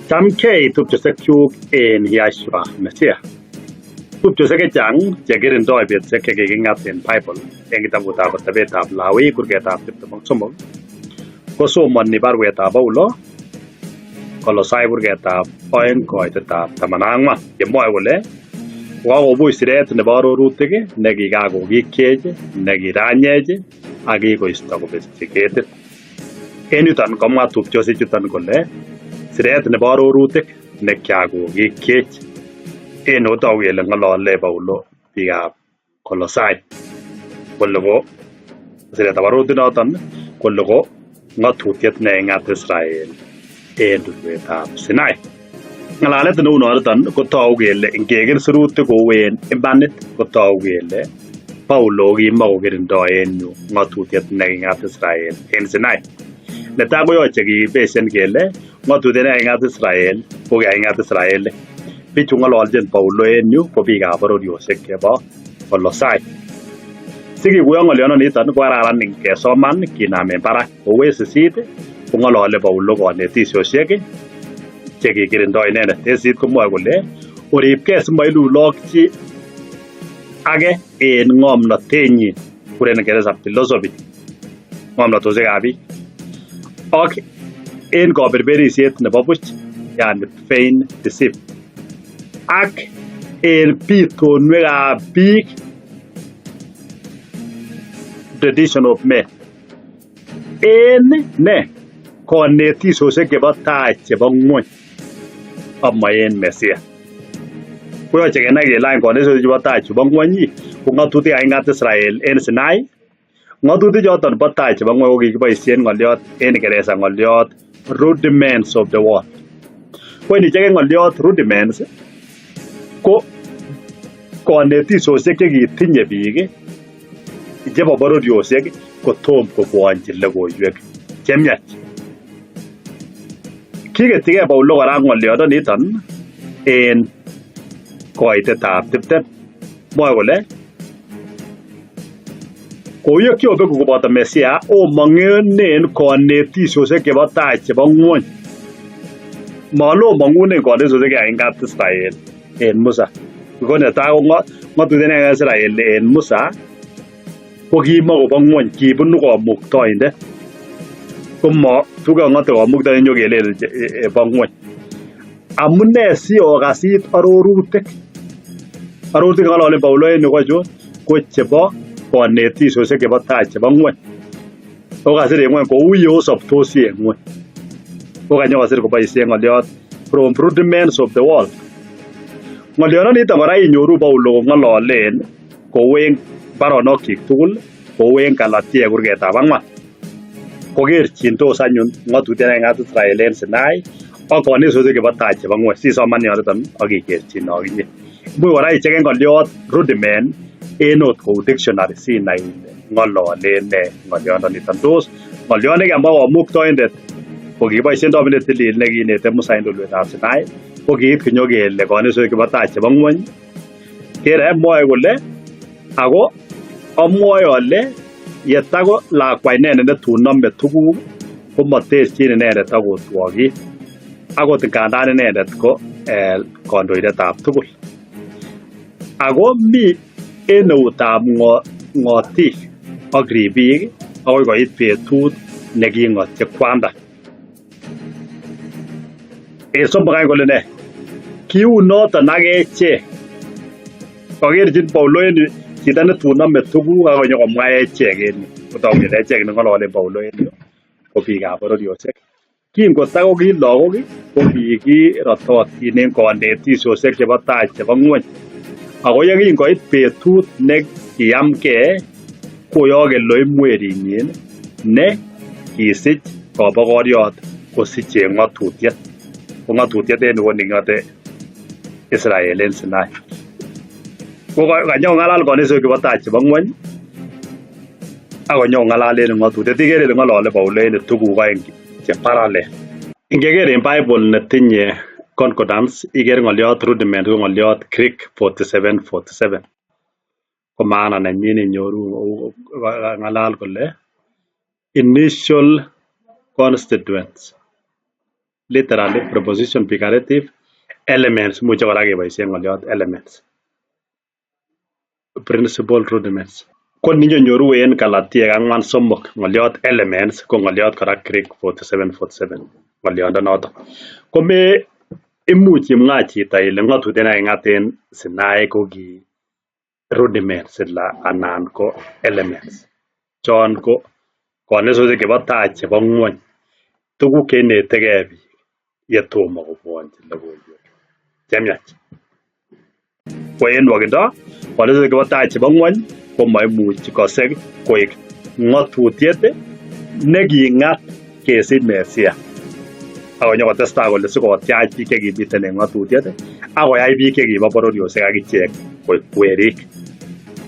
Chamkei tupchosiek chuk en Yashua Messiah. Tupchosiek chechang chekirindoi betusiek chekiking'at en Bible en kitabutab Atebetab Lawi kurketab 23 kosomoni barwetab Paulo Kolosaik kurketab 2 koitetab 14 yemwoe kole kokakobuch siret nebo arorutik nekikakokikyech nekiranyech ak kikoisto kobetyi ketit. En yuton komwa tupchosiek chuton kole siret nebo arorutik nekyakokikyech. En otogu kele ng'olole Paulo biikab Kolosaik kole ko siretab arorutik noton kole ko ng'atutiet neking'at Israel en tulwetab Sinai. Ng'alalet neu noton kotogu kele ingeker sirutik kou en imanit kotogu kele Paulo kimakokirindoi en yu ng'atutiet neking'at Israel en Sinai. Netai koyoche kibeshen kele ng'atutiet neking'at Israel ko king'at Israel. Bichu ng'ololchin Paulo en yu ko biikab bororiosiek chebo Kolosaik. Sikikuyo ng'olyondoniton ko kararan ingesoman kinamen barak kou en 8 kong'olole Paulo konetisiosiek chekikirindoi inendet. En 8 komwoe kole oribgei simailulokchi age en ng'omnotenyin kuren Ingereza philosophy ng'omnotosiekab biik ak en kaberberisiet nebo buch yani vain deceit ak en bitonwekab biik tradition of men en konetisiosiek chebo tai chebo ng'wony ama en Mesia. Koyoche kenai kele konetisiosiek chebo tai chebo ng'wony ko ng'atutik kaking'at Israel en Sinai. Ng'atutik choton bo tai chebo ng'wony ko kikiboisien ng'olyot en Ingereza ng'olyot rudiments of the world. Ko inicheken ng'olyot rudiments ko konetisiosiek chekitinye biik chebo bororiosiek kotom kobwonchi logoiwek chemiach. Kiketyigei Paulo kora ng'olyondoniton en koitetab 20 mwoe kole kouye kiobeku koboto Mesia omong'unen konetisiosiek chebo tai chebo ng'wony malo mong'unen konetisiosiek chekaking'at Israel en Musa. Ko netai ko ng'atutiet neking'at Israel en Musa ko kimakobo ng'wony, kibunu komuktoindet komo tukang'ate komuktoindet nyokelel bo ng'wony. Amune si okasit arorutik ng'ololen Paulo en yu ko chebo konetisiosiek chebo tai chebo ng'wony. Okasir en ng'wony kou ye osoptosi en ng'wony. Okanyokosir koboisien ng'olyot from rudiments of the world. Ng'olyondoniton kora inyoru Paulo kong'ololen kou en baronokyik tugul kou en Galatia kurketab 4 kokerchindos anyun ng'atutiet neking'at Israel en Sinai ak konetisiosiek chebo tai chebo ng'wony. Sisoman yoton ak ikerchin okinye. Imuch kora icheken ng'olyot rudiment en ot kou dictionary sinai ng'ololen ng'olyondoniton. Tos ng'olyot nekamwa komuktoindet ko kikiboisien tamindet tilil nekiinete Musa en tulwetab Sinai ko kiit kinyokele konetisiosiek chebo tai chebo ng'wony. Kere mwoe kole ako amwoe ale yetako lakwa inendet netun nome tuguk komaterchin inendet akotwokit akot ngandan inendet ko kandoindetab tugul. Ako mi en eutab ng'otik ak ribik akoi koit betut neking'otyi kwanda. En somok any kole ne kiun noton ak echek. Kakerchin Paulo en yu chito netun nome tuguk ak konyokomwa echek en yu. Kotogu kele echek neng'ololen Paulo en yu ko biikab bororiosiek. Kingotako ki lagok ko kikirototin en konetisiosiek chebo tai chebo ng'wony. Ako ye kingoit betut nekiyamgei koyok Elohim werinyin ne kisich kabokoriot kosiche ng'atutiet. Ko ng'atutiet en yu ko neking'ote Israel en Sinai. Ko kanyong'alal konetisiosiek chebo tai chebo ng'wony ak konyong'alal en ng'atutiet. Ikere ile ng'olole Paulo en tuguk oeng che parallel. Ingeker en Bible netinye concordance ikere ng'olyot rudiment ko ng'olyot Greek 47:47 ko maana nenyin inyoru ng'alal kole initial constituents literally preposition imperative elements muche kora keboisien ng'oliot elements principal rudiments ko ninyoru en Galatia 4:3 ng'oliot elements ko ng'oliot kora Greek 47:47 ng'oliondonoto ko me imuch imwa chito ile ng'otutiet nekaking'at en Sinai ko ki rudiments anan ko elements chon ko konetutik chebo tai chebo ng'wony tuguk cheinetegei biik yetomo kobwonji logoiwek chemiach ko en nwokindo konetutik chebo tai chebo ng'wony ko maimuchi kosek koik ng'otutiet neking'at kesich Mesia akonyo kotestai kole sikotyach biik chekimiten en ng'otutiet akoyai biik chekibo bororiosiek akichek koik werik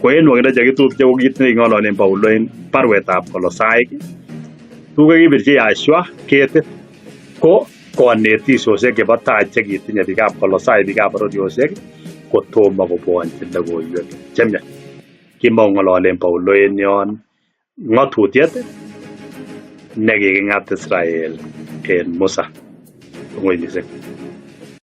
ko en nwokindo chekitupche ko kit neking'ololen Paulo en barwetab Kolosaik tuguk chekibirchi Yahshua ketit ko konetisiosiek chebo tai chekitinye biikab Kolosai biikab bororiosiek kotomo kobwonji logoiwek chemiach kimokong'ololen Paulo en yon ng'otutiet nekiking'at Israel en Musa. Kongoi mising.